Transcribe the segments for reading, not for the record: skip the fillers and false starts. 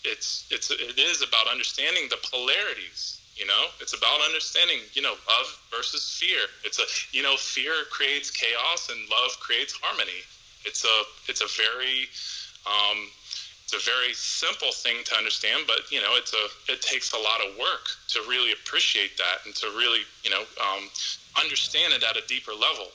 it is about understanding the polarities. It's about understanding, love versus fear. Fear creates chaos and love creates harmony. It's a very simple thing to understand, but it takes a lot of work to really appreciate that and to really understand it at a deeper level.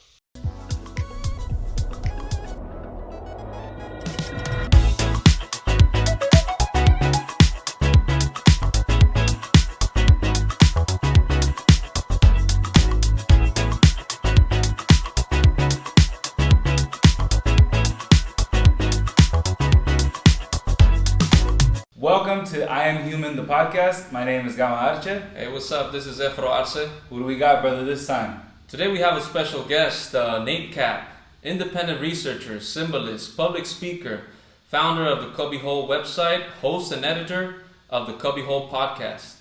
Welcome to I Am Human, the podcast. My name is Gama, Arche. Hey, what's up? This is Efro, Arce. Who do we got, brother, this time? Today we have a special guest, Nate Kap, independent researcher, symbolist, public speaker, founder of the Cubbyhole website, host and editor of the Cubbyhole podcast,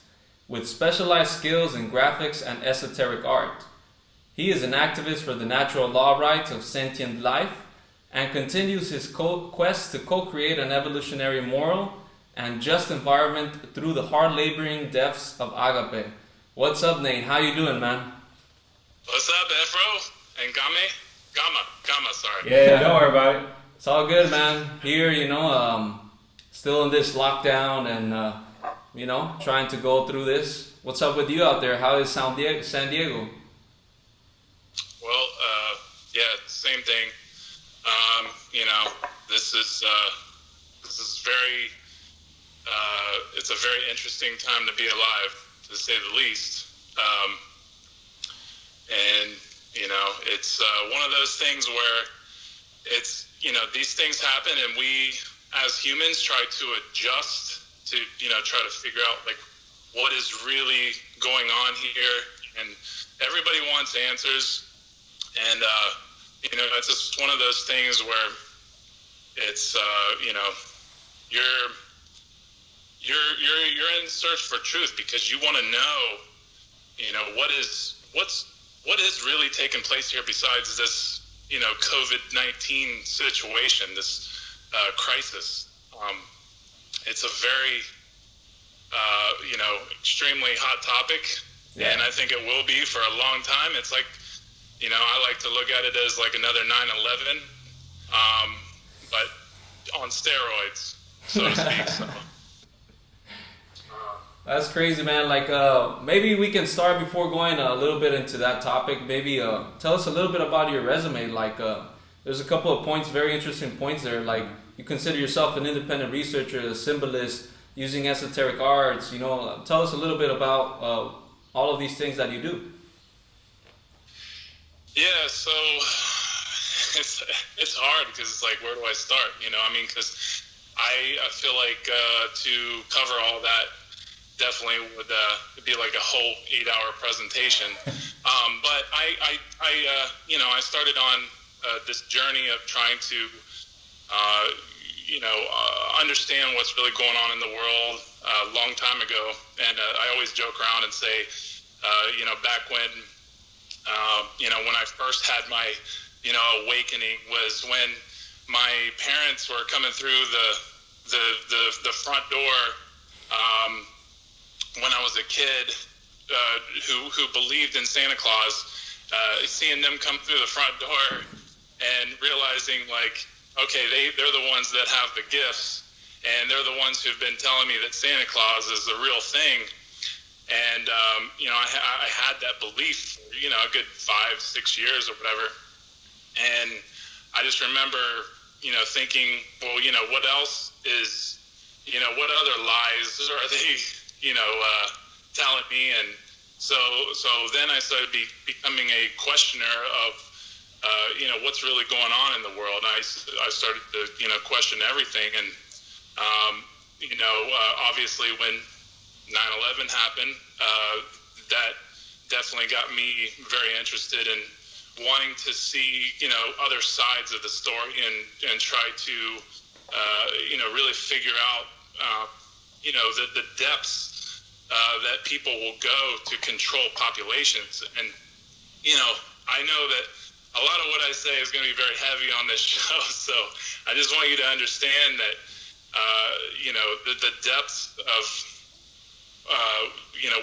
with specialized skills in graphics and esoteric art. He is an activist for the natural law rights of sentient life and continues his quest to co-create an evolutionary moral and just environment through the hard laboring depths of agape. What's up, Nate? How you doing, man? What's up, Efro and Gama, sorry. Yeah, don't worry about it. It's all good, man. Here, still in this lockdown and, trying to go through this. What's up with you out there? How is San Diego? Well, same thing. This is very, it's a very interesting time to be alive, to say the least. It's one of those things where these things happen and we as humans try to adjust to, try to figure out like what is really going on here. And everybody wants answers. And, it's just one of those things where it's, you're in search for truth because you want to know, what is really taking place here besides this, COVID-19 situation, this crisis. It's a very, extremely hot topic, and I think it will be for a long time. It's like, I like to look at it as like another 9/11, but on steroids, so to speak. So. That's crazy, man. Like, maybe we can start before going a little bit into that topic. Maybe tell us a little bit about your resume. Like, there's a couple of points, very interesting points there. Like, you consider yourself an independent researcher, a symbolist, using esoteric arts. Tell us a little bit about all of these things that you do. Yeah, so it's hard because it's like, where do I start? Because I feel like to cover all that definitely would be like a whole 8-hour presentation. But I started on this journey of trying to, understand what's really going on in the world a long time ago. And I always joke around and say, back when, when I first had my, awakening was when my parents were coming through the front door, when I was a kid, who believed in Santa Claus, seeing them come through the front door and realizing like, okay, they're the ones that have the gifts and they're the ones who've been telling me that Santa Claus is the real thing. And, I had that belief, a good 5-6 years or whatever. And I just remember, thinking, well, what else is, what other lies are they, telling me? And so then I started becoming a questioner of, what's really going on in the world. And I started to, question everything. And, obviously when 9/11 happened, that definitely got me very interested in wanting to see, other sides of the story and try to, really figure out, the depths that people will go to control populations. And, I know that a lot of what I say is going to be very heavy on this show. So I just want you to understand that, the depth of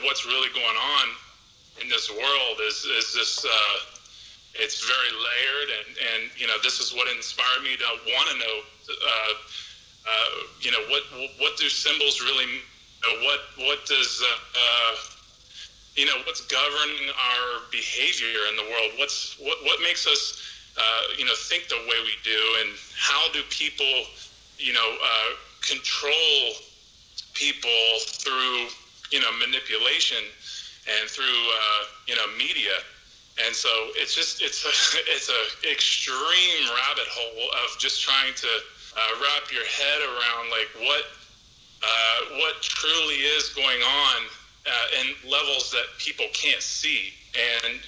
what's really going on in this world is this. It's very layered, and this is what inspired me to want to know. What do symbols really mean? What does what's governing our behavior in the world? What makes us think the way we do, and how do people control people through manipulation and through media? And so it's a extreme rabbit hole of just trying to wrap your head around like what truly is going on in levels that people can't see. And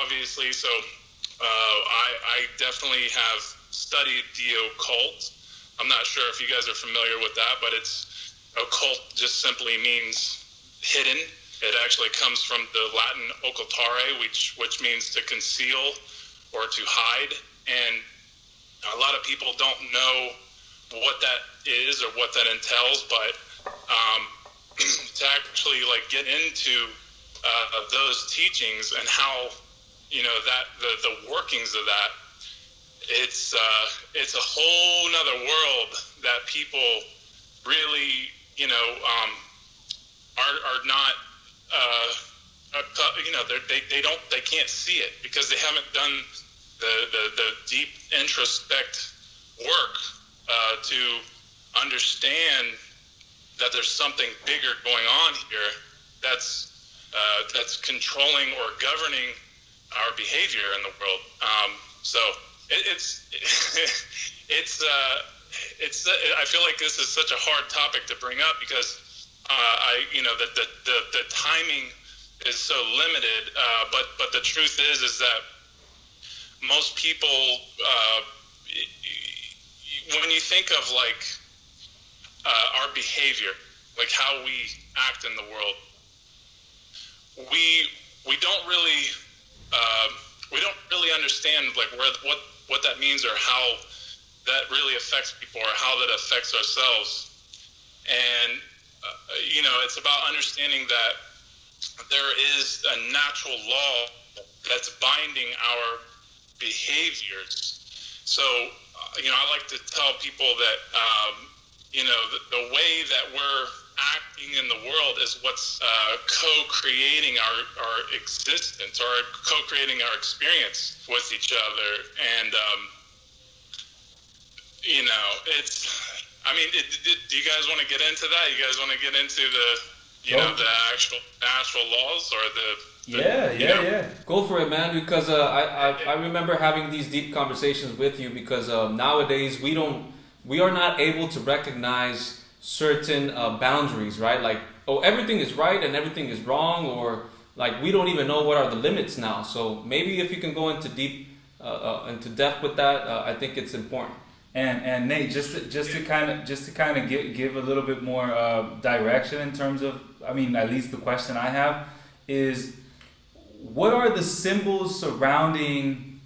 obviously, so I definitely have studied the occult. I'm not sure if you guys are familiar with that, but occult just simply means hidden. It actually comes from the Latin occultare, which means to conceal or to hide. And a lot of people don't know what that is or what that entails, but to actually get into those teachings and how that the workings of that, it's a whole nother world that people really are not. They can't see it because they haven't done the deep introspect work to understand that there's something bigger going on here that's controlling or governing our behavior in the world. So it's I feel like this is such a hard topic to bring up because the timing is so limited, but the truth is that most people, when you think of our behavior, like how we act in the world, we don't really understand what that means or how that really affects people or how that affects ourselves. And it's about understanding that there is a natural law that's binding our behaviors. So, I like to tell people that, the way that we're acting in the world is what's co-creating our existence or co-creating our experience with each other. And, do you guys want to get into that? You guys want to get into the actual natural laws or the Yeah. Go for it, man. Because I remember having these deep conversations with you because nowadays we are not able to recognize certain boundaries, right? Like, everything is right and everything is wrong, or we don't even know what are the limits now. So maybe if you can go into depth with that, I think it's important. And Nate, just to kind of give a little bit more direction in terms of, at least the question I have is, what are the symbols surrounding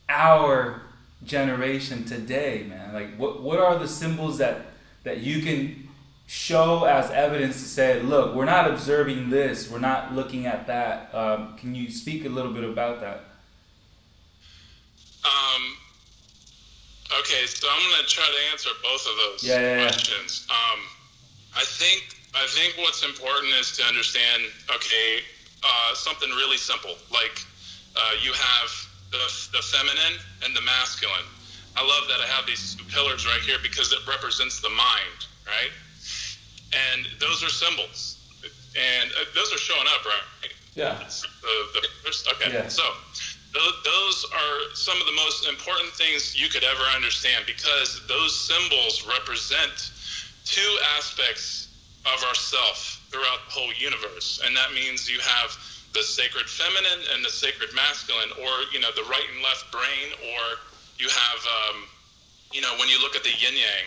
our generation today, man? Like, what are the symbols that you can show as evidence to say, look, we're not observing this, we're not looking at that? Can you speak a little bit about that? Okay, so I'm going to try to answer both of those questions. I think what's important is to understand, something really simple, like you have the feminine and the masculine. I love that I have these two pillars right here because it represents the mind, right? And those are symbols, and those are showing up, right? Yeah. So those are some of the most important things you could ever understand, because those symbols represent two aspects of ourself throughout the whole universe. And that means you have the sacred feminine and the sacred masculine, or, the right and left brain, or you have, when you look at the yin yang,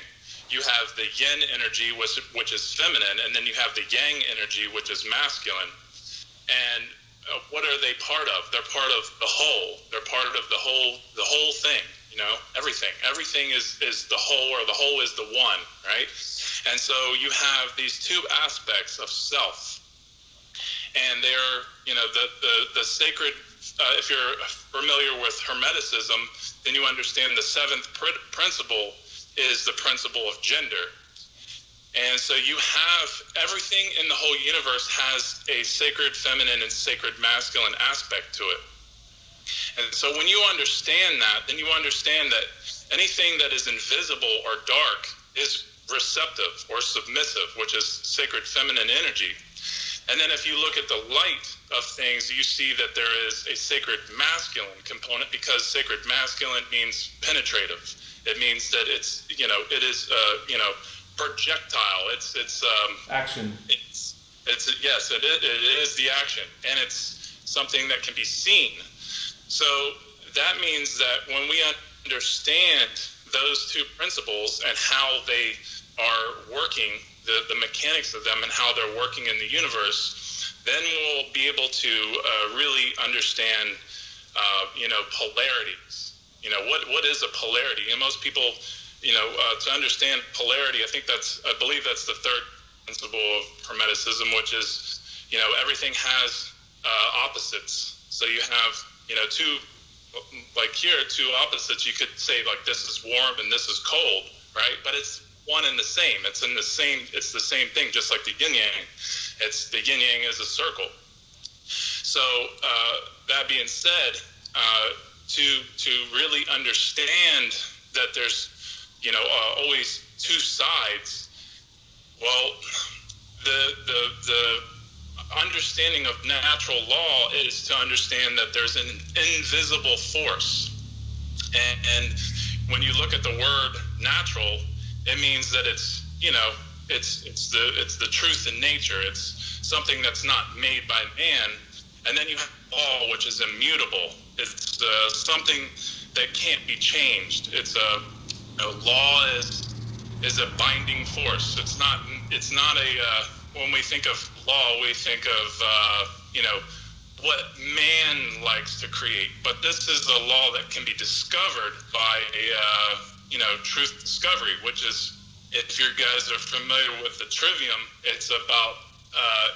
you have the yin energy, which is feminine, and then you have the yang energy, which is masculine. And what are they part of? They're part of the whole. They're part of the whole thing. You know, everything is the whole, or the whole is the one, right? And so you have these two aspects of self, and they're, you know, the sacred, if you're familiar with Hermeticism, then you understand the seventh principle is the principle of gender. And so you have everything in the whole universe has a sacred feminine and sacred masculine aspect to it. And so when you understand that, then you understand that anything that is invisible or dark is receptive or submissive, which is sacred feminine energy. And then if you look at the light of things, you see that there is a sacred masculine component, because sacred masculine means penetrative. It means that it's, you know, it is, you know, projectile. It's action. It's yes, it is the action, and it's something that can be seen. So that means that when we understand those two principles and how they are working, the mechanics of them and how they're working in the universe, then we'll be able to really understand, you know, polarities. You know, what is a polarity? And most people, you know, to understand polarity, I believe that's the third principle of Hermeticism, which is, you know, everything has opposites. So you have, you know, two opposites. You could say, like, this is warm and this is cold, right? But it's one and the same. It's the same thing, just like the yin yang. It's the yin yang is a circle. So that being said, to really understand that there's, you know, always two sides. Well, the understanding of natural law is to understand that there's an invisible force, and when you look at the word natural, it means that it's, you know, it's the truth in nature. It's something that's not made by man. And then you have law, which is immutable. It's something that can't be changed. It's law is a binding force. It's not a when we think of law, we think of you know, what man likes to create. But this is a law that can be discovered by you know, truth discovery, which is, if you guys are familiar with the trivium, it's about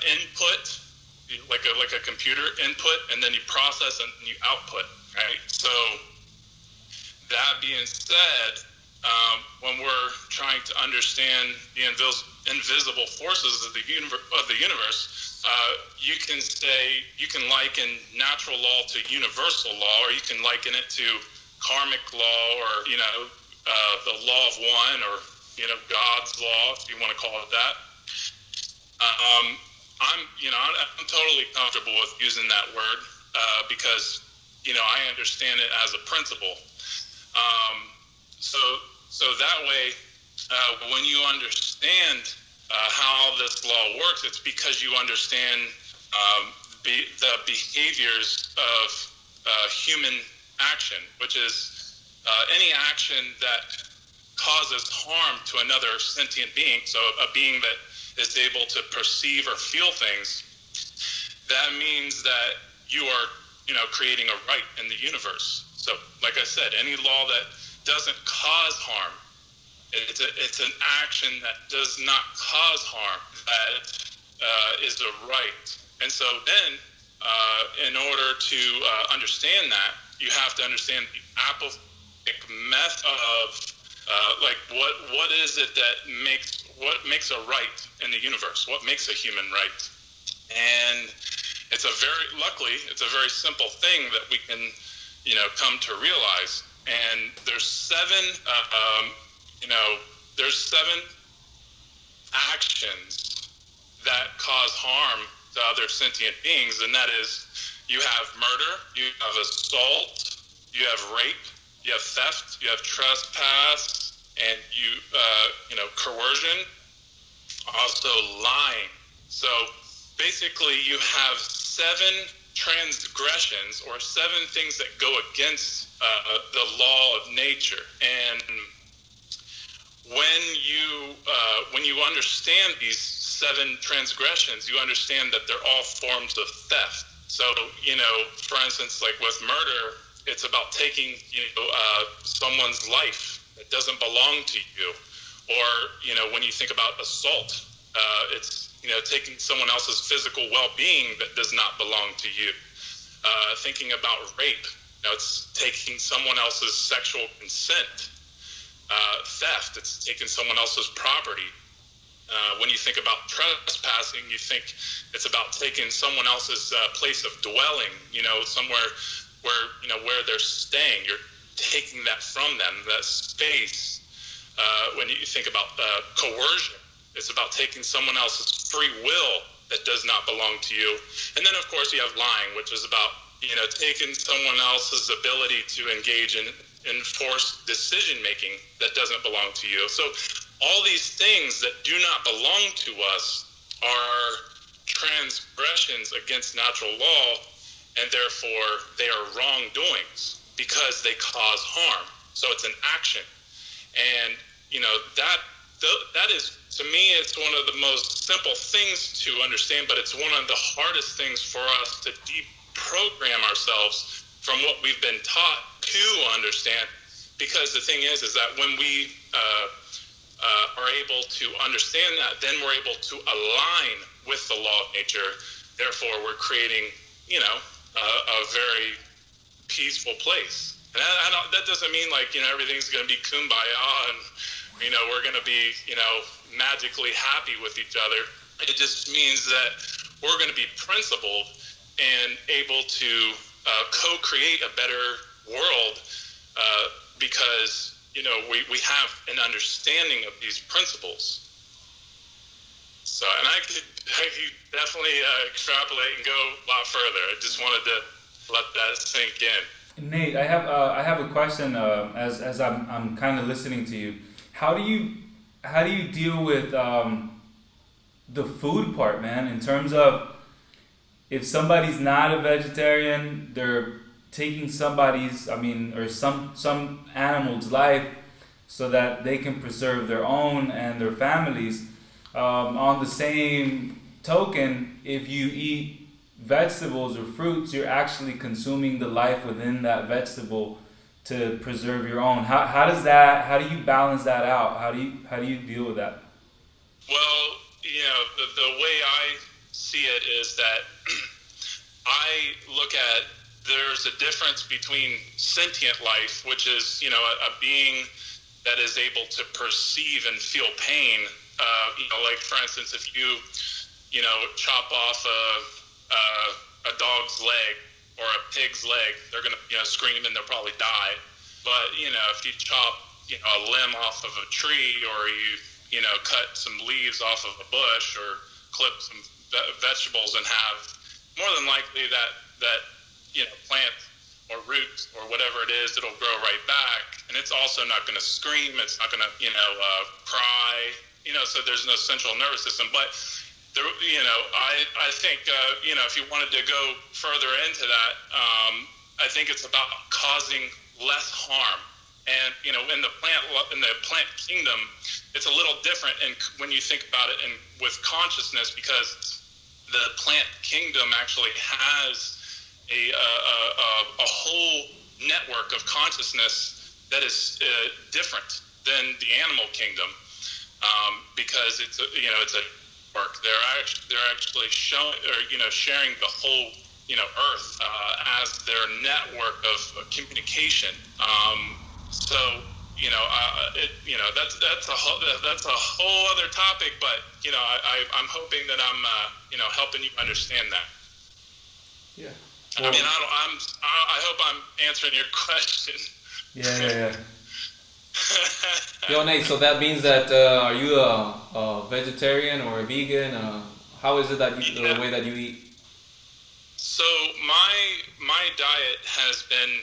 input, like a computer input, and then you process and you output, right? So that being said, when we're trying to understand the invisible forces of the universe, you can liken natural law to universal law, or you can liken it to karmic law, or, you know, the law of one, or, you know, God's law, if you want to call it that. I'm totally comfortable with using that word because, you know, I understand it as a principle. So that way, when you understand how this law works, it's because you understand the behaviors of human action, which is any action that causes harm to another sentient being, so a being that is able to perceive or feel things. That means that you are, you know, creating a right in the universe. So, like I said, any law that doesn't cause harm, it's an action that does not cause harm, that is a right. And so then, in order to understand that, you have to understand the apoplectic method of like what is it that makes a right in the universe? What makes a human right? And luckily it's a very simple thing that we can, you know, come to realize. And there's seven actions that cause harm to other sentient beings, and that is, you have murder, you have assault, you have rape, you have theft, you have trespass, and coercion, also lying. So basically you have 7 transgressions, or 7 things that go against the law of nature. And when you understand these 7 transgressions, you understand that they're all forms of theft. So, you know, for instance, like with murder, it's about taking someone's life that doesn't belong to you. Or when you think about assault, it's taking someone else's physical well-being that does not belong to you. Thinking about rape, it's taking someone else's sexual consent. Theft, it's taking someone else's property. When you think about trespassing, you think it's about taking someone else's place of dwelling, somewhere where they're staying. You're taking that from them, that space. When you think about coercion, it's about taking someone else's free will that does not belong to you. And then, of course, you have lying, which is about taking someone else's ability to engage in enforced decision-making that doesn't belong to you. So all these things that do not belong to us are transgressions against natural law, and therefore they are wrongdoings because they cause harm. So it's an action. And, that is, to me, it's one of the most simple things to understand, but it's one of the hardest things for us to deprogram ourselves from what we've been taught to understand. Because the thing is that when we are able to understand that, then we're able to align with the law of nature. Therefore, we're creating, a very peaceful place. And that doesn't mean everything's going to be kumbaya and, we're going to be, magically happy with each other. It just means that we're going to be principled and able to co-create a better world because, we have an understanding of these principles. So, and I could definitely extrapolate and go a lot further. I just wanted to let that sink in. Nate, I have a question. As I'm kind of listening to you, how do you deal with the food part, man? In terms of if somebody's not a vegetarian, they're taking some animal's life so that they can preserve their own and their families. On the same token, if you eat vegetables or fruits, you're actually consuming the life within that vegetable to preserve your own. How do you balance that out? How do you deal with that? Well, the way I see it is that I look at there's a difference between sentient life, which is a being that is able to perceive and feel pain. Like for instance, if you chop off a dog's leg or a pig's leg, they're gonna scream and they'll probably die. But if you chop a limb off of a tree, or you cut some leaves off of a bush, or clip some vegetables, and have more than likely that plant or root or whatever it is, it'll grow right back, and it's also not going to scream. It's not going to cry. So there's no central nervous system. But I think if you wanted to go further into that, I think it's about causing less harm. And in the plant kingdom, it's a little different. And when you think about it, and with consciousness, because the plant kingdom actually has a whole network of consciousness that is different than the animal kingdom, because it's a work. They're actually showing, or sharing the whole Earth as their network of communication. So that's a whole other topic, but I'm hoping that I'm helping you understand that. Yeah. Well, I hope I'm answering your question. Yeah. Yo, Nate, so that means that are you a vegetarian or a vegan? How is it that the way that you eat? So my diet has been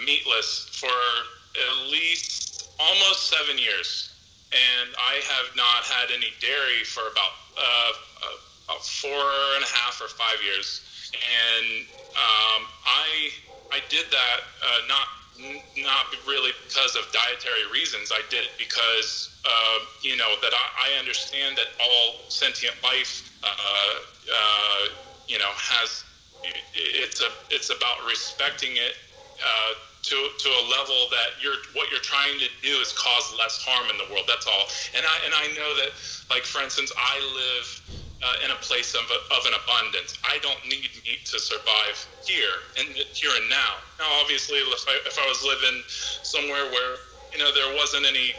meatless for at least almost 7 years, and I have not had any dairy for about 4.5 or 5 years. And I did that not really because of dietary reasons. I did it because that I understand that all sentient life has it's about respecting it to a level that what you're trying to do is cause less harm in the world. That's all. And I know that, like, for instance, I live in a place of an abundance. I don't need meat to survive here and now. Now, obviously, if I was living somewhere where, you know, there wasn't any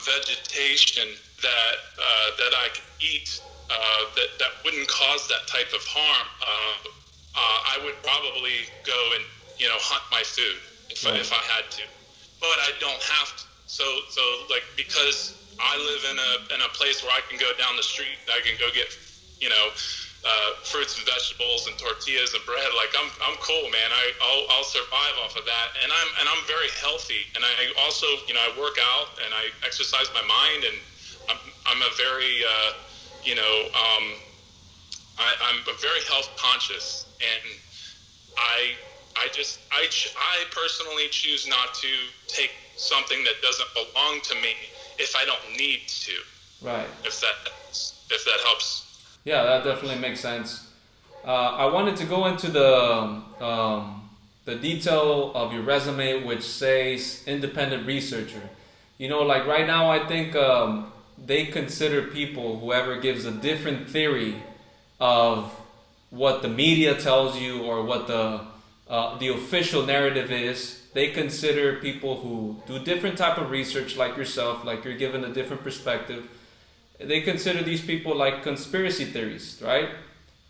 vegetation that I could eat that wouldn't cause that type of harm, I would probably go and, you know, hunt my food if I had to. But I don't have to. So like, because I live in a place where I can go down the street, I can go get, you know, fruits and vegetables and tortillas and bread. Like, I'm cool, man. I'll survive off of that, and I'm very healthy. And I also, you know, I work out and I exercise my mind, and I'm a very I'm very health conscious, and I personally choose not to take something that doesn't belong to me if I don't need to. Right. If that helps. Yeah, that definitely makes sense. I wanted to go into the detail of your resume, which says independent researcher. You know, like right now, I think they consider people, whoever gives a different theory of what the media tells you or what the official narrative is, they consider people who do different type of research, like yourself, like you're given a different perspective. They consider these people like conspiracy theorists, right?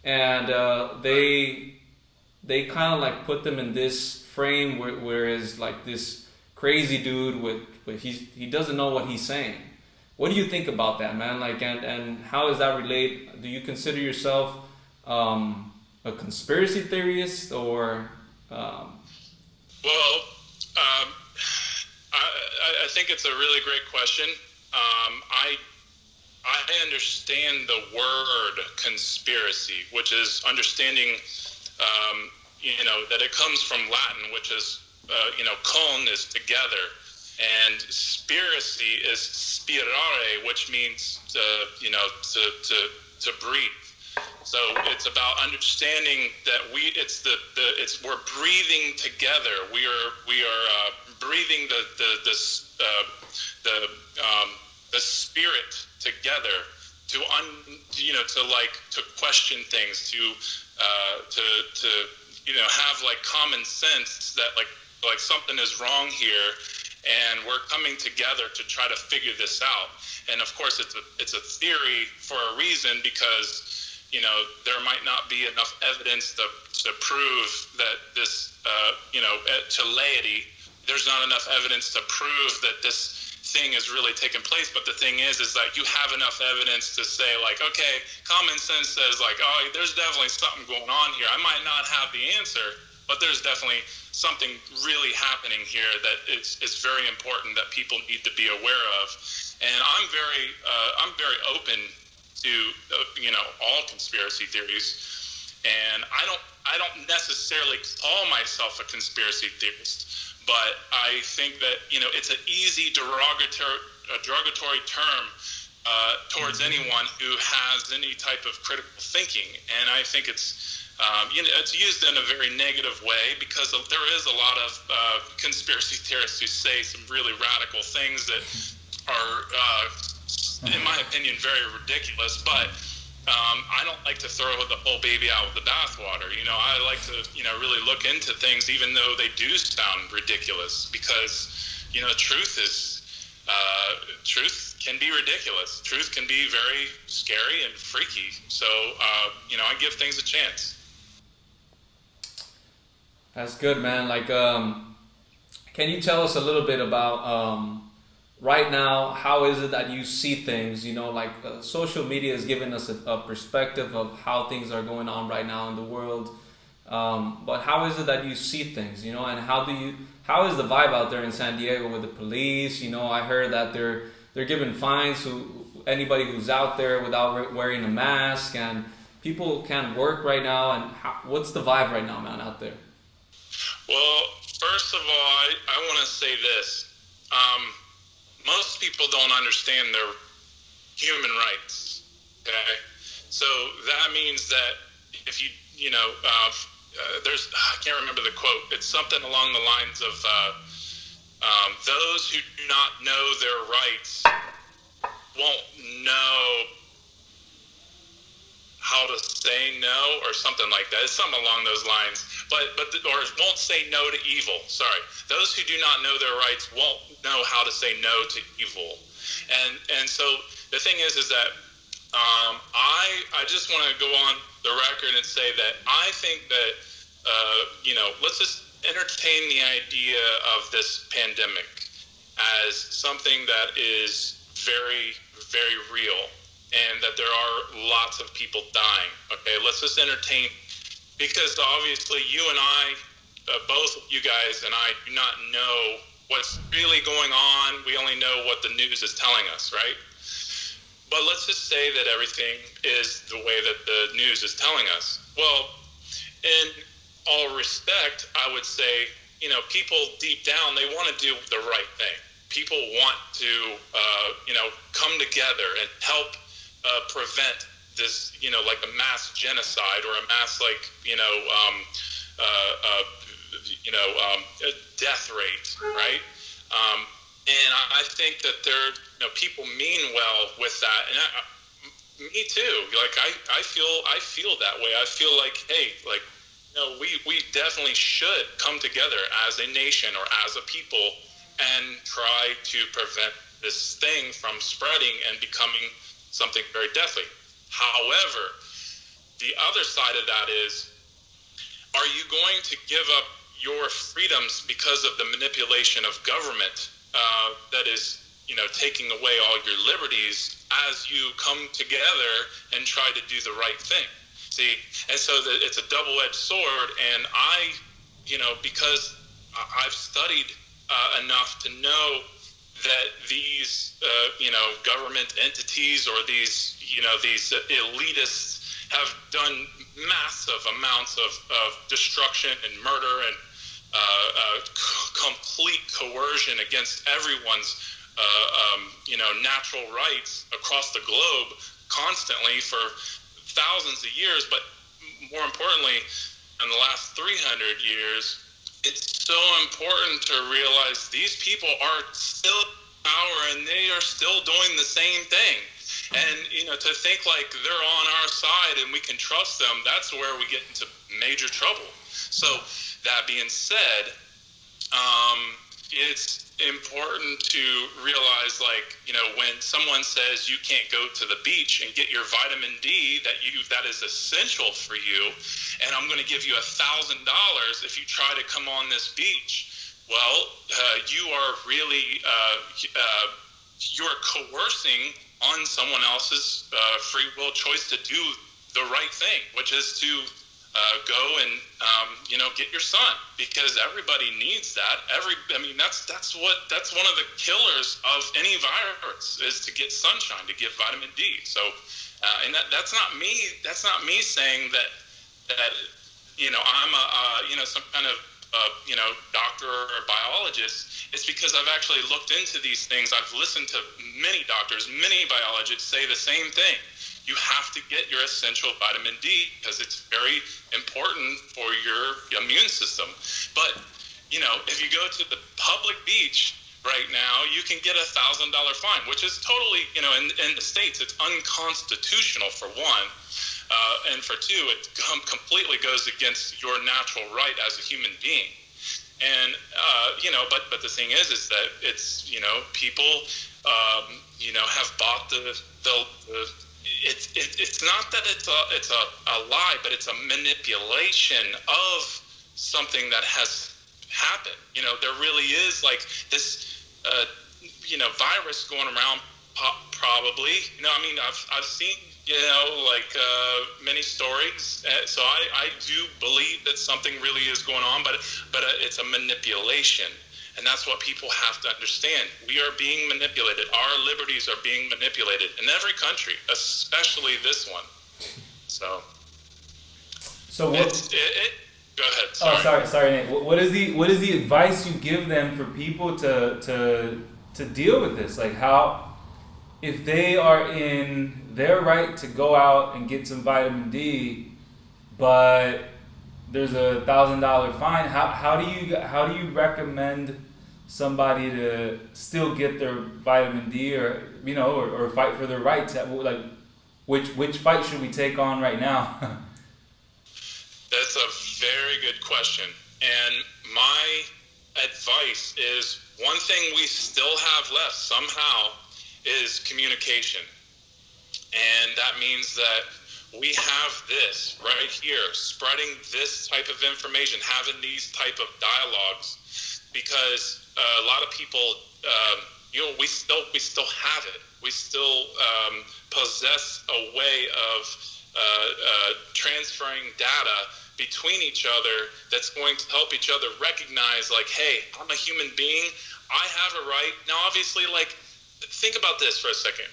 And they kind of like put them in this frame where is like this crazy dude with he doesn't know what he's saying. What do you think about that, man? Like, and how does that relate? Do you consider yourself a conspiracy theorist or? Well, I think it's a really great question. I understand the word conspiracy, which is understanding, you know, that it comes from Latin, which is, you know, con is together, and spiracy is spirare, which means to breathe. So it's about understanding that we're breathing together. We are breathing the spirit together to question things, to have like common sense that like something is wrong here, and we're coming together to try to figure this out. And of course, it's a theory for a reason, because, you know, there might not be enough evidence to prove that this, to laity, there's not enough evidence to prove that this thing is really taking place. But the thing is that you have enough evidence to say, like, okay, common sense says, like, oh, there's definitely something going on here. I might not have the answer, but there's definitely something really happening here that it's very important that people need to be aware of. And I'm very open to all conspiracy theories, and I don't necessarily call myself a conspiracy theorist, but I think that, you know, it's an easy derogatory term towards anyone who has any type of critical thinking, and I think it's it's used in a very negative way, because there is a lot of conspiracy theorists who say some really radical things that are, in my opinion, very ridiculous. But I don't like to throw the whole baby out with the bathwater. You know, I like to, really look into things, even though they do sound ridiculous, because, truth can be ridiculous. Truth can be very scary and freaky. So, I give things a chance. That's good, man. Like, can you tell us a little bit about right now, how is it that you see things? Social media has given us a perspective of how things are going on right now in the world. But how is it that you see things, and how is the vibe out there in San Diego with the police? I heard that they're giving fines to anybody who's out there without wearing a mask, and people can't work right now. And what's the vibe right now, man, out there? Well, first of all, I want to say this. Most people don't understand their human rights, okay? So that means that if I can't remember the quote. It's something along the lines of those who do not know their rights won't know how to say no, or something like that. It's something along those lines. Or won't say no to evil. Sorry. Those who do not know their rights won't know how to say no to evil. And so the thing is that I just want to go on the record and say that I think that let's just entertain the idea of this pandemic as something that is very, very real, and that there are lots of people dying. Okay, let's just entertain, because obviously you and I, both you guys and I, do not know what's really going on. We only know what the news is telling us, right? But let's just say that everything is the way that the news is telling us. Well, in all respect, I would say, people deep down, they want to do the right thing. People want to, come together and help prevent this, like a mass genocide or a mass, death rate, right? And I think that people mean well with that, and me too. Like I feel that way. I feel like, hey, we definitely should come together as a nation or as a people and try to prevent this thing from spreading and becoming something very deadly. However, the other side of that is, are you going to give up your freedoms because of the manipulation of government that is, taking away all your liberties as you come together and try to do the right thing? See, and so it's a double-edged sword, and because I've studied enough to know that these, government entities or these elitists have done massive amounts of destruction and murder and complete coercion against everyone's, natural rights across the globe constantly for thousands of years. But more importantly, in the last 300 years, it's so important to realize these people are still in power and they are still doing the same thing. And, to think like they're on our side and we can trust them, that's where we get into major trouble. So that being said, it's important to realize, when someone says you can't go to the beach and get your vitamin D that is essential for you, and I'm going to give you $1,000 if you try to come on this beach. Well, you are really you're coercing on someone else's free will choice to do the right thing, which is to go and get your sun, because everybody needs that. That's one of the killers of any virus, is to get sunshine, to get vitamin D. So, and that's not me saying that I'm some kind of doctor or biologist. It's because I've actually looked into these things. I've listened to many doctors, many biologists say the same thing. You have to get your essential vitamin D because it's very important for your immune system. But, if you go to the public beach right now, you can get $1,000 fine, which is totally, in the States, it's unconstitutional, for one. And for two, it completely goes against your natural right as a human being. And, but the thing is that it's, people, have bought it's not that it's a lie, but it's a manipulation of something that has happened. There really is this, virus going around probably. I've seen, many stories. So I do believe that something really is going on, but it's a manipulation. And that's what people have to understand. We are being manipulated. Our liberties are being manipulated in every country, especially this one. So what? Go ahead. Sorry, Nate. What is the advice you give them for people to deal with this? Like, how, if they are in their right to go out and get some vitamin D, but there's a $1,000 fine. How do you recommend somebody to still get their vitamin D, or or fight for their rights? Like, which fight should we take on right now? That's a very good question. And my advice is, one thing we still have left somehow is communication. And that means that we have this right here, spreading this type of information, having these type of dialogues, because a lot of people, we still have it. We still possess a way of transferring data between each other that's going to help each other recognize, like, hey, I'm a human being. I have a right. Now, obviously, like, think about this for a second.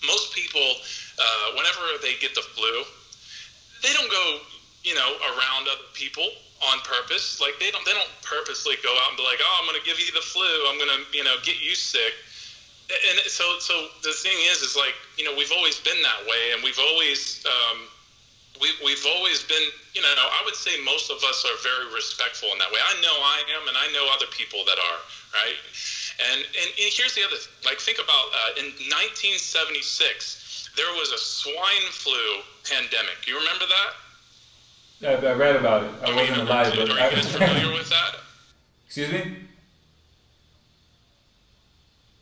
Most people, whenever they get the flu, they don't go, around other people on purpose. Like, they don't purposely go out and be like, oh, I'm going to give you the flu. I'm going to, get you sick. And so the thing is like, we've always been that way, and we've always been, I would say most of us are very respectful in that way. I know I am, and I know other people that are, right? And here's the other thing. Like, think about in 1976, there was a swine flu pandemic. You remember that? I read about it. I wasn't alive. Are you guys familiar with that? Excuse me?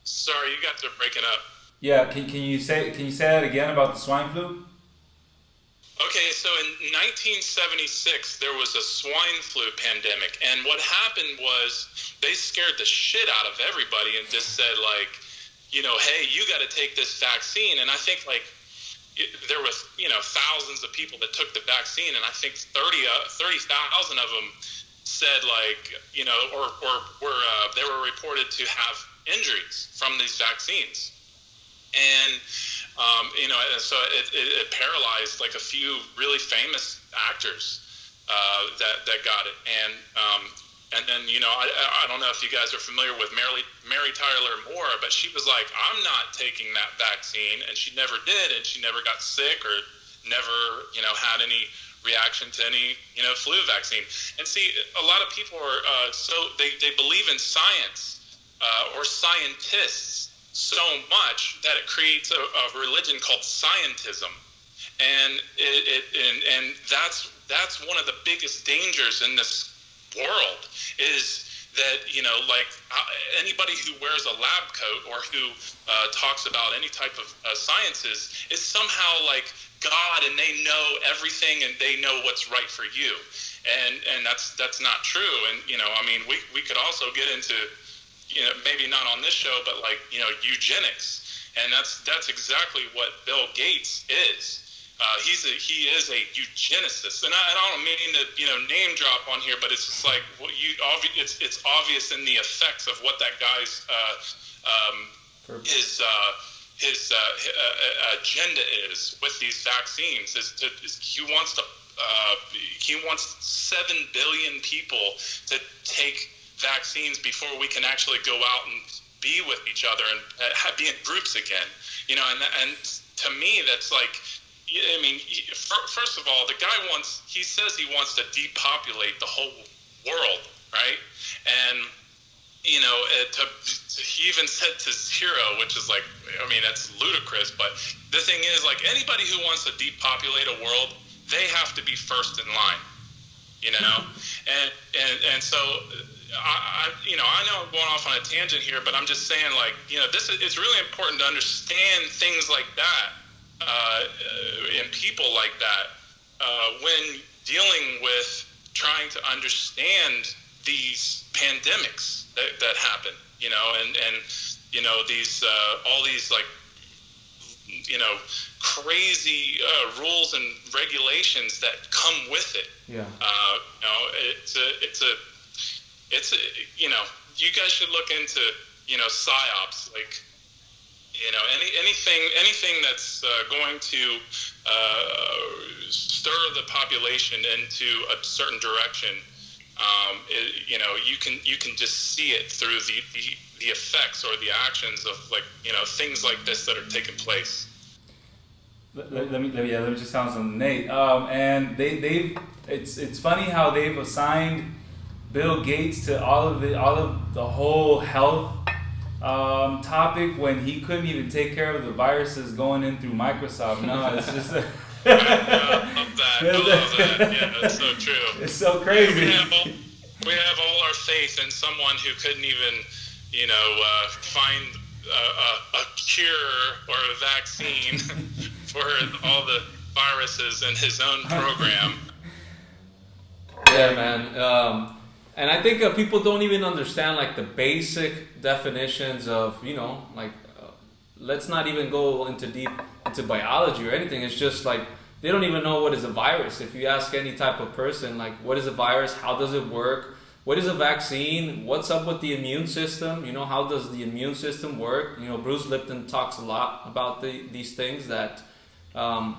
Sorry, you got to breaking up. Yeah, can you say that again about the swine flu? Okay, so in 1976, there was a swine flu pandemic, and what happened was they scared the shit out of everybody and just said, like, hey, you got to take this vaccine. And I think, like, there was, thousands of people that took the vaccine, and I think 30,000 of them said, like, or they were reported to have injuries from these vaccines. And so it paralyzed like a few really famous actors that got it, and then I don't know if you guys are familiar with Mary Tyler Moore, but she was like, I'm not taking that vaccine, and she never did, and she never got sick or never had any reaction to any flu vaccine. And see, a lot of people are so they believe in science or scientists so much that it creates a religion called scientism, and and that's one of the biggest dangers in this world, is that like anybody who wears a lab coat or who talks about any type of sciences is somehow like God, and they know everything and they know what's right for you, and that's not true. And I mean, we could also get into maybe not on this show, but like, eugenics. And that's exactly what Bill Gates is. He is a eugenicist. And I don't mean to, name drop on here, but it's just like, it's obvious in the effects of what that guy's, his agenda is with these vaccines. He wants 7 billion people to take vaccines before we can actually go out and be with each other and be in groups again, and to me that's like, I mean, first of all, the guy says he wants to depopulate the whole world, right? And he even said to zero, which is like, I mean, that's ludicrous, but the thing is, like, anybody who wants to depopulate a world, they have to be first in line, and so I know I'm going off on a tangent here, but I'm just saying, like, it's really important to understand things like that and people like that when dealing with trying to understand these pandemics that happen, and these all these, like, crazy rules and regulations that come with it. Yeah. It's you guys should look into, psyops, like, anything that's going to stir the population into a certain direction. You can just see it through the effects or the actions of, like, things like this that are taking place. Let me just sound some Nate. And it's funny how they've assigned Bill Gates to all of the whole health topic when he couldn't even take care of the viruses going in through Microsoft. No, it's just. I love that. I love that. Yeah, that's so true. It's so crazy. We have all our faith in someone who couldn't even, find a cure or a vaccine for all the viruses in his own program. Yeah, man. And I think people don't even understand like the basic definitions of, let's not even go into deep into biology or anything. It's just like they don't even know what is a virus. If you ask any type of person, like, what is a virus? How does it work? What is a vaccine? What's up with the immune system? How does the immune system work? Bruce Lipton talks a lot about these things that, and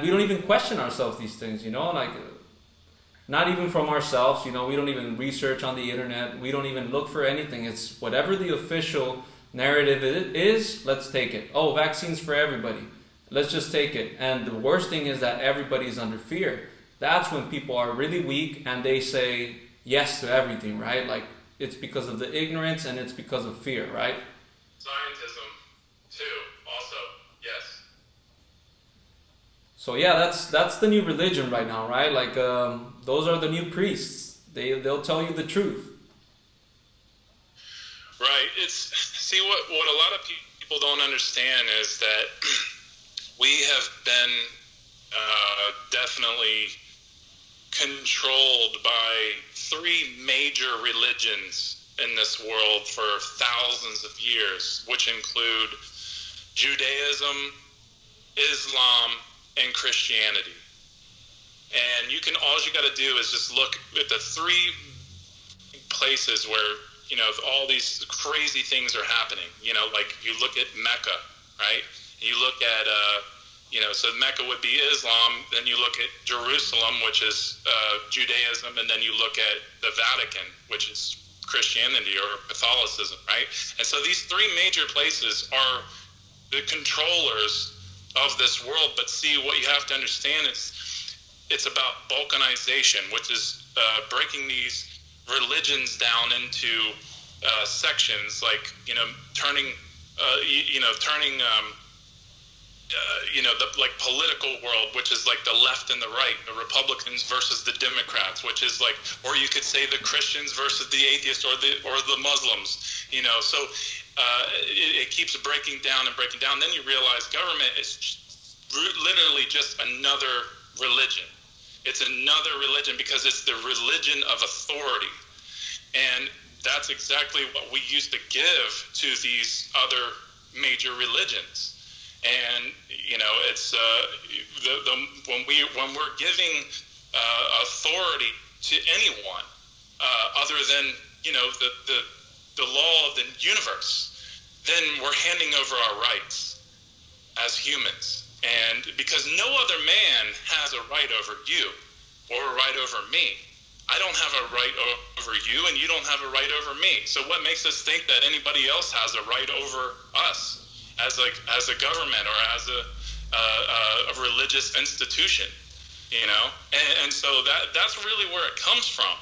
we don't even question ourselves these things, not even from ourselves, we don't even research on the internet. We don't even look for anything. It's whatever the official narrative is, let's take it. Oh, vaccines for everybody. Let's just take it. And the worst thing is that everybody's under fear. That's when people are really weak and they say yes to everything, right? Like, it's because of the ignorance and it's because of fear, right? Scientism, too, also, yes. So yeah, that's the new religion right now, right? Like, those are the new priests. They'll tell you the truth. Right. See what a lot of people don't understand is that we have been definitely controlled by three major religions in this world for thousands of years, which include Judaism, Islam, and Christianity. And all you got to do is just look at the three places where all these crazy things are happening. Like you look at Mecca, right? You look at so Mecca would be Islam, then you look at Jerusalem, which is Judaism, and then you look at the Vatican, which is Christianity or Catholicism, right? And so these three major places are the controllers of this world. But see, what you have to understand is it's about balkanization, which is breaking these religions down into sections, like turning the like political world, which is like the left and the right, the Republicans versus the Democrats, which is like, or you could say the Christians versus the atheists or the Muslims. So it keeps breaking down and breaking down. Then you realize government is literally just another religion. It's another religion because it's the religion of authority. And that's exactly what we used to give to these other major religions. And it's when we're giving authority to anyone other than the law of the universe, then we're handing over our rights as humans. And because no other man has a right over you or a right over me. I don't have a right over you, and you don't have a right over me. So what makes us think that anybody else has a right over us as a government or as a religious institution? And so that's really where it comes from.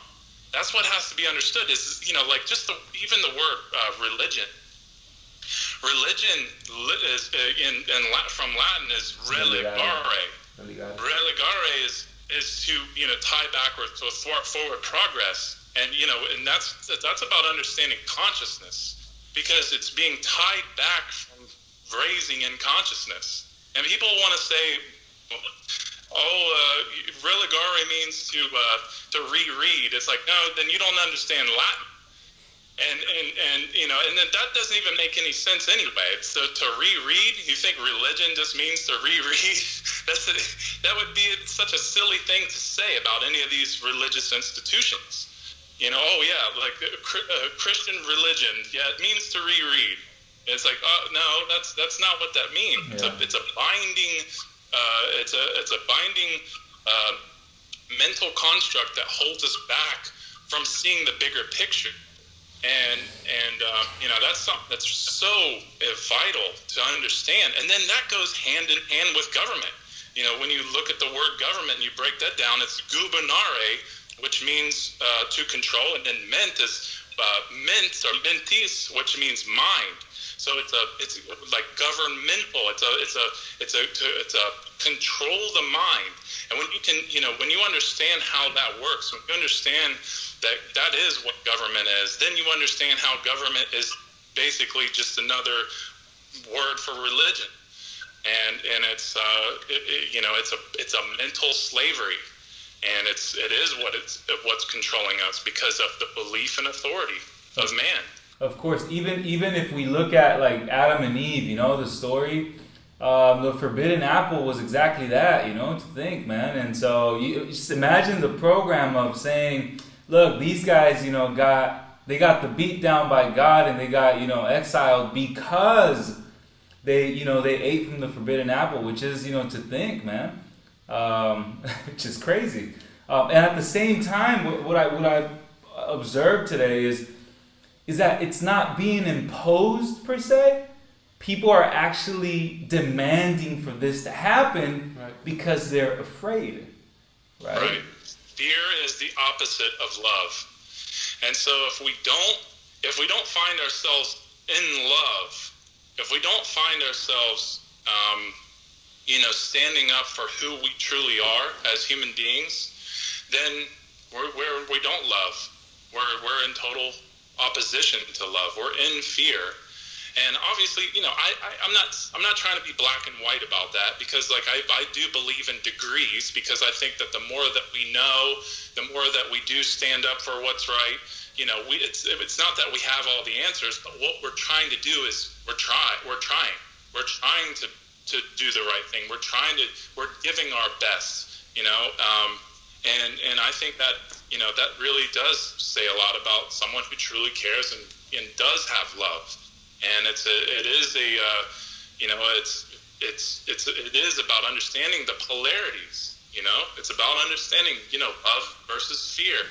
That's what has to be understood. Is like just even the word religion. Religion is from Latin is religare. Religare is to tie backwards to thwart forward progress, and and that's about understanding consciousness, because it's being tied back from raising in consciousness. And people want to say, religare means to reread. It's like, no, then you don't understand Latin. And then that doesn't even make any sense anyway. So to reread, you think religion just means to reread? That would be such a silly thing to say about any of these religious institutions. Like Christian religion, it means to reread. It's like, no, that's not what that means. Yeah. It's a binding, it's a binding mental construct that holds us back from seeing the bigger picture. And that's something that's so vital to understand. And then that goes hand in hand with government. when you look at the word government and you break that down, it's gubernare, which means to control, and then ment is ment or mentis, which means mind. So it's like governmental. It's a control the mind. And when you can, when you understand how that works, when you understand that is what government is, then you understand how government is basically just another word for religion. And it's it's a mental slavery, and it is what's controlling us because of the belief and authority of man. Of course, even if we look at like Adam and Eve, the story, the forbidden apple was exactly that, to think, man. And so you just imagine the program of saying, look, these guys, they got the beat down by God, and they got exiled because they ate from the forbidden apple, which is, to think, man, which is crazy. And at the same time, what I observed today is that it's not being imposed per se. People are actually demanding for this to happen, right, because they're afraid, right? Right. Fear is the opposite of love. And so if we don't find ourselves in love, if we don't find ourselves, standing up for who we truly are as human beings, then we don't love. We're in total opposition to love. We're in fear. And obviously, I'm not trying to be black and white about that, because I do believe in degrees, because I think that the more that we know, the more that we do stand up for what's right. It's not that we have all the answers, but what we're trying to do is we're trying to do the right thing. We're giving our best, and I think that, that really does say a lot about someone who truly cares and does have love. And it is about understanding the polarities. It's about understanding, love versus fear.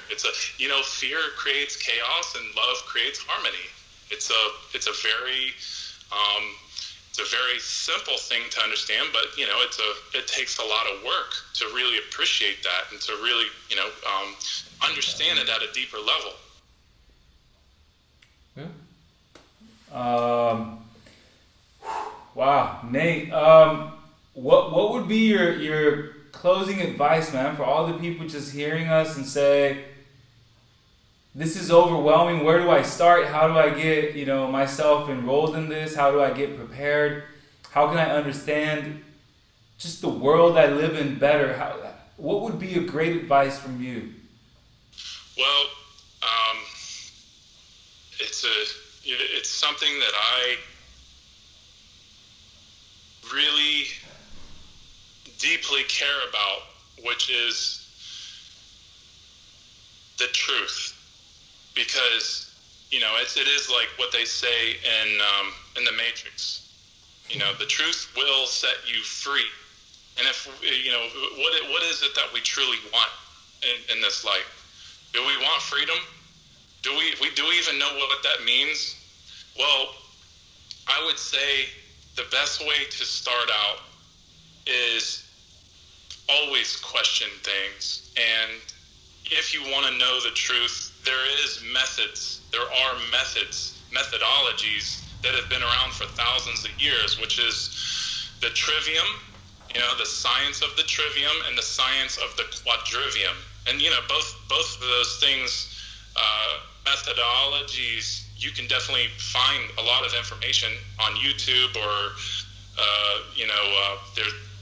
Fear creates chaos and love creates harmony. It's a very simple thing to understand, but it takes a lot of work to really appreciate that and to really understand it at a deeper level. Yeah. Wow, Nate. What would be your closing advice, man, for all the people just hearing us and say, this is overwhelming. Where do I start? How do I get myself enrolled in this? How do I get prepared? How can I understand just the world I live in better? What would be a great advice from you? Well, it's something that I really deeply care about, which is the truth, because it is like what they say in the Matrix. The truth will set you free. And if what is it that we truly want in this life? Do we want freedom? Do we even know what that means? Well, I would say the best way to start out is always question things. And if you want to know the truth, there are methodologies that have been around for thousands of years, which is the trivium, the science of the trivium and the science of the quadrivium. And both of those things, methodologies, you can definitely find a lot of information on YouTube, or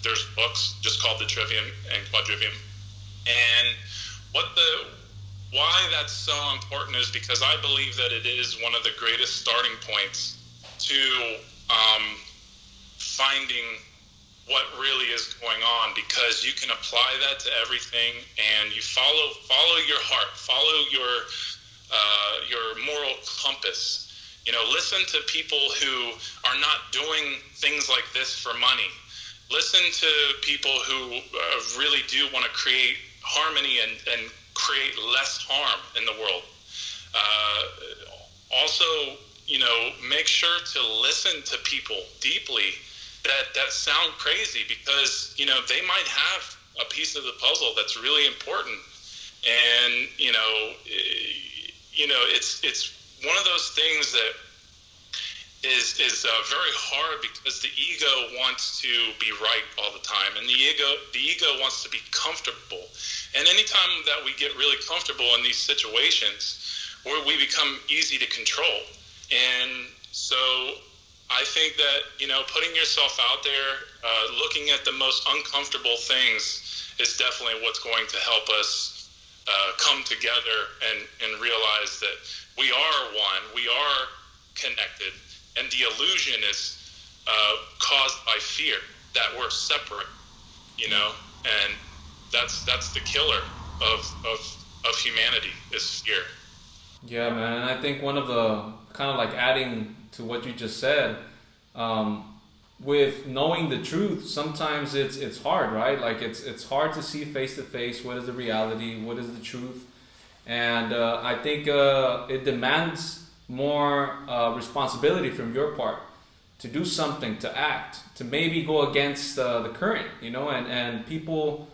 there's books just called the trivium and quadrivium. And why that's so important is because I believe that it is one of the greatest starting points to finding what really is going on, because you can apply that to everything, and you follow your heart, follow your moral compass. Listen to people who are not doing things like this for money. Listen to people who really do want to create harmony and create less harm in the world. Also, make sure to listen to people deeply that sound crazy because, you know, they might have a piece of the puzzle that's really important. And, it's one of those things that is very hard because the ego wants to be right all the time, and the ego wants to be comfortable. And anytime that we get really comfortable in these situations, where we become easy to control. And so I think that, you know, putting yourself out there, looking at the most uncomfortable things is definitely what's going to help us come together and realize that we are one, we are connected, and the illusion is caused by fear that we're separate, you know, and that's the killer of humanity is fear. Yeah, man, and I think one of the kind of like adding to what you just said, with knowing the truth, sometimes it's hard, right? Like it's hard to see face to face what is the reality, what is the truth, and I think it demands more responsibility from your part to do something, to act, to maybe go against the current, you know, and people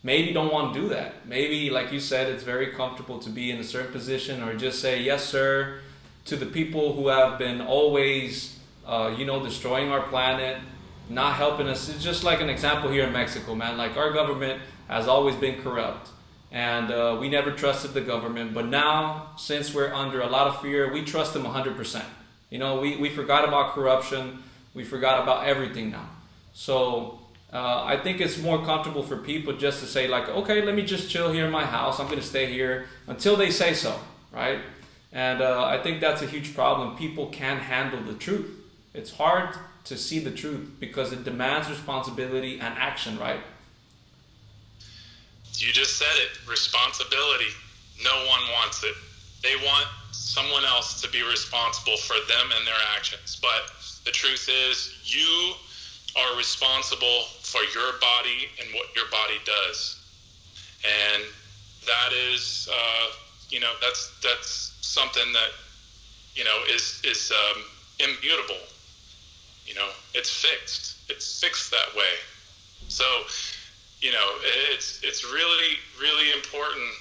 maybe don't want to do that. Maybe, like you said, it's very comfortable to be in a certain position or just say yes sir to the people who have been always destroying our planet, not helping us. It's just like an example here in Mexico, man. Like our government has always been corrupt, and we never trusted the government, but now since we're under a lot of fear, we trust them 100%. You know, we forgot about corruption, we forgot about everything now. So I think it's more comfortable for people just to say like, okay, let me just chill here in my house, I'm going to stay here until they say so, right? And I think that's a huge problem. People can't handle the truth. It's hard to see the truth because it demands responsibility and action, right? You just said it, responsibility. No one wants it. They want someone else to be responsible for them and their actions. But the truth is, you are responsible for your body and what your body does. And that is, that's something that, is immutable. You know, it's fixed. It's fixed that way. So, it's really, really important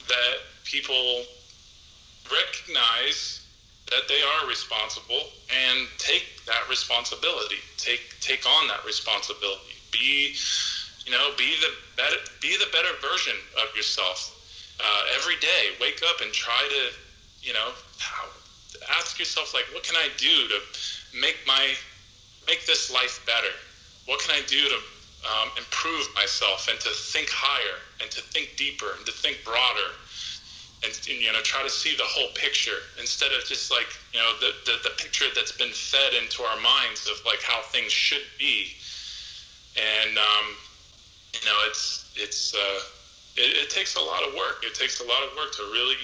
that people recognize that they are responsible and take that responsibility. Take on that responsibility. Be the better version of yourself. Every day, wake up and try to, ask yourself, like, what can I do to make this life better? What can I do to improve myself and to think higher and to think deeper and to think broader and try to see the whole picture instead of just like, the picture that's been fed into our minds of like how things should be. And, it takes a lot of work. It takes a lot of work to really,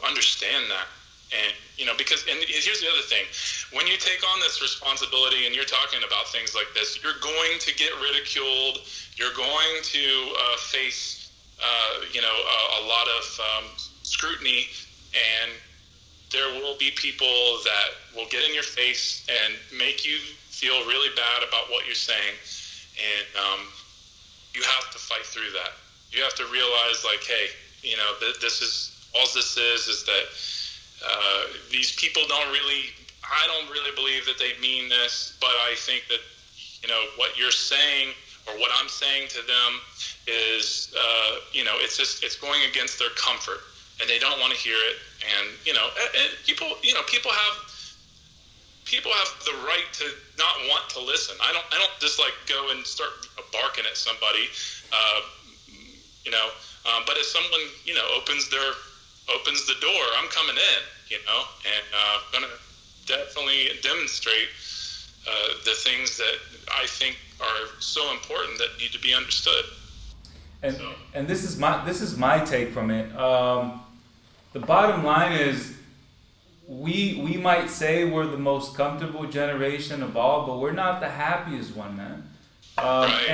understand that. And, because here's the other thing. When you take on this responsibility and you're talking about things like this, you're going to get ridiculed. You're going to face, a lot of scrutiny. And there will be people that will get in your face and make you feel really bad about what you're saying. And you have to fight through that. You have to realize, like, hey, this is that these people I don't really believe that they mean this, but I think that, what you're saying or what I'm saying to them is, it's going against their comfort and they don't want to hear it. And, people have the right to not want to listen. I don't just like go and start barking at somebody, but if someone, opens the door, I'm coming in, and going to definitely demonstrate the things that I think are so important that need to be understood. And this is my take from it. The bottom line is we might say we're the most comfortable generation of all, but we're not the happiest one, man. Right.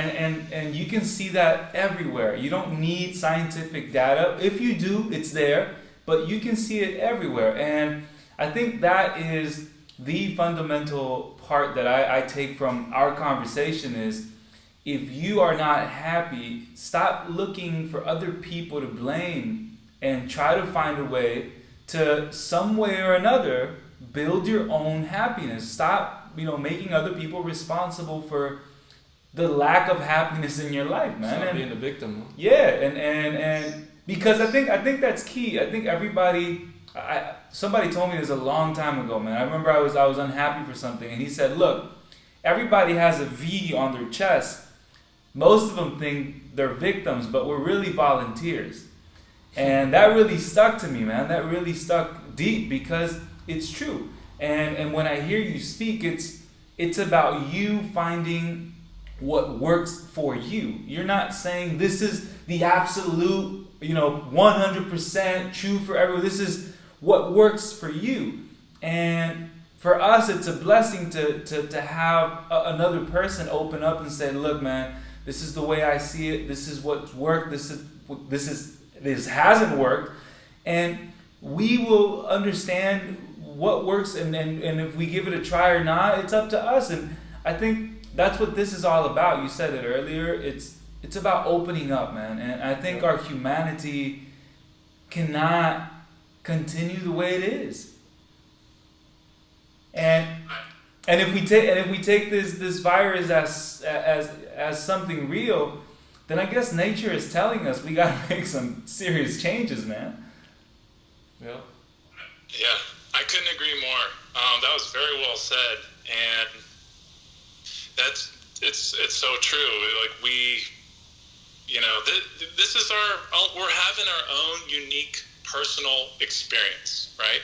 And you can see that everywhere. You don't need scientific data. If you do, it's there, but you can see it everywhere. And I think that is the fundamental part that I take from our conversation is, if you are not happy, stop looking for other people to blame and try to find a way to, some way or another, build your own happiness. Stop, making other people responsible for the lack of happiness in your life, man. Stop being a victim. Huh? Yeah, and because I think that's key. I think everybody. Somebody told me this a long time ago, man. I remember I was unhappy for something, and he said, "Look, everybody has a V on their chest. Most of them think they're victims, but we're really volunteers." And that really stuck to me, man. That really stuck deep, because it's true. And when I hear you speak, it's about you finding what works for you. You're not saying this is the absolute, 100% true for everyone. This is what works for you. And for us, it's a blessing to have another person open up and say, "Look, man, this is the way I see it. This is what's worked. This hasn't worked." And we will understand what works, and if we give it a try or not, it's up to us. And I think that's what this is all about. You said it earlier. It's about opening up, man. And I think our humanity cannot continue the way it is. And if we take this virus as something real, then I guess nature is telling us we gotta make some serious changes, man. Yeah. Yeah, I couldn't agree more. That was very well said, and it's so true. Like this is we're having our own unique personal experience, right?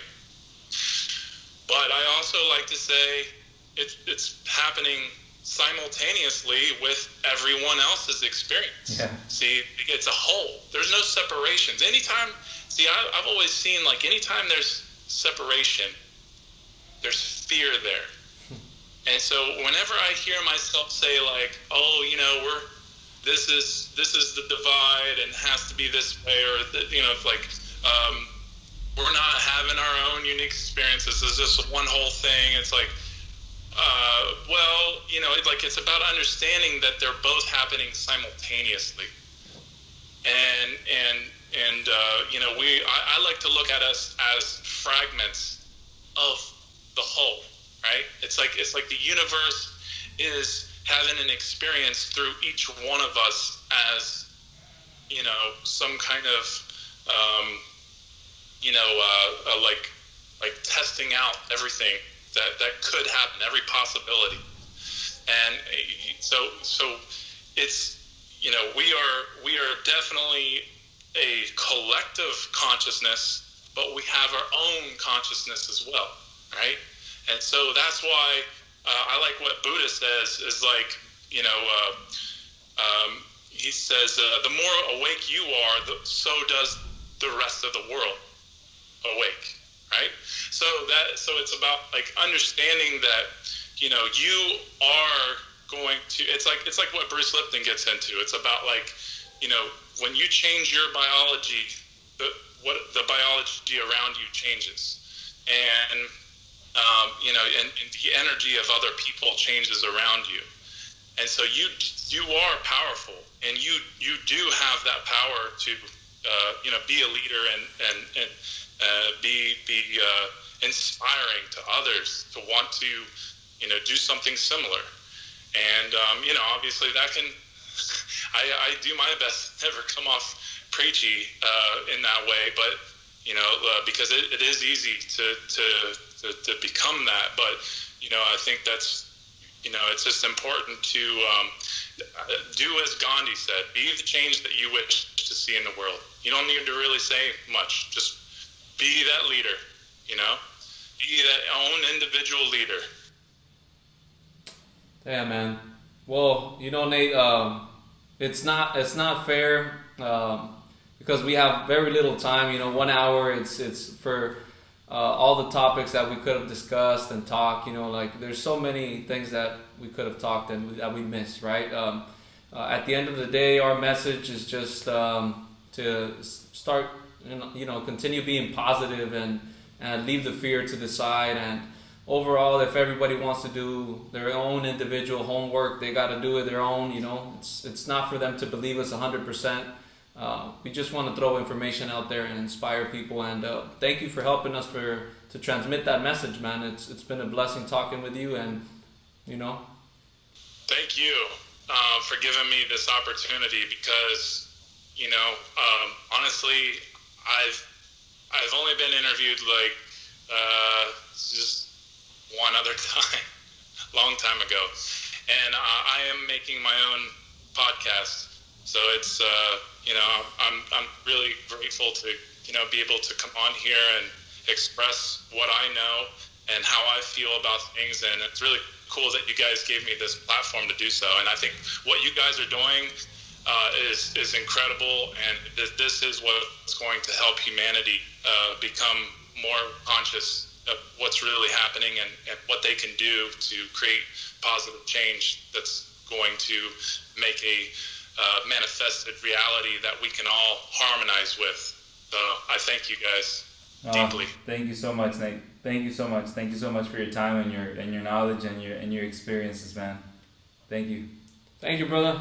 But I also like to say it's happening simultaneously with everyone else's experience. Yeah. See, it's a whole. There's no separations. I've always seen, like, anytime there's separation, there's fear there. And so whenever I hear myself say, like, "Oh, this is the divide and has to be this way," or we're not having our own unique experiences, this is just one whole thing. It's like, it's about understanding that they're both happening simultaneously. I like to look at us as fragments of the whole, right? It's like the universe is having an experience through each one of us as, some kind of, like testing out everything that could happen, every possibility. And so it's, we are definitely a collective consciousness, but we have our own consciousness as well, right? And so that's why I like what Buddha says is like, he says, the more awake you are, so does the rest of the world awake, right? So it's about, like, understanding that, you are going to, it's like what Bruce Lipton gets into. It's about, like, when you change your biology, the biology around you changes, and and the energy of other people changes around you, and so you are powerful, and you do have that power to be a leader and be inspiring to others to want to do something similar, and obviously that can. I do my best to never come off preachy in that way, but because it is easy to become that. But I think that's it's just important to do as Gandhi said: be the change that you wish to see in the world. You don't need to really say much; just be that leader. Be that own individual leader. Yeah, man. Well, Nate, it's not fair because we have very little time. 1 hour. It's for all the topics that we could have discussed and talked. There's so many things that we could have talked and that we missed. Right. At the end of the day, our message is just to start. Continue being positive and leave the fear to the side, and overall, if everybody wants to do their own individual homework, they got to do it their own. You know, it's not for them to believe us 100%. We just want to throw information out there and inspire people. And thank you for helping us to transmit that message, man. It's been a blessing talking with you, and you know. Thank you for giving me this opportunity, because you know, honestly, I've only been interviewed like just one other time, long time ago, and I am making my own podcast. So it's you know, I'm really grateful to, you know, be able to come on here and express what I know and how I feel about things. And it's really cool that you guys gave me this platform to do so. And I think what you guys are doing is incredible, and this is what's going to help humanity become more conscious of what's really happening and what they can do to create positive change that's going to make a manifested reality that we can all harmonize with. So I thank you guys deeply. Thank you so much, Nate. Thank you so much. Thank you so much for your time and your knowledge and your experiences, man. Thank you. Thank you, brother.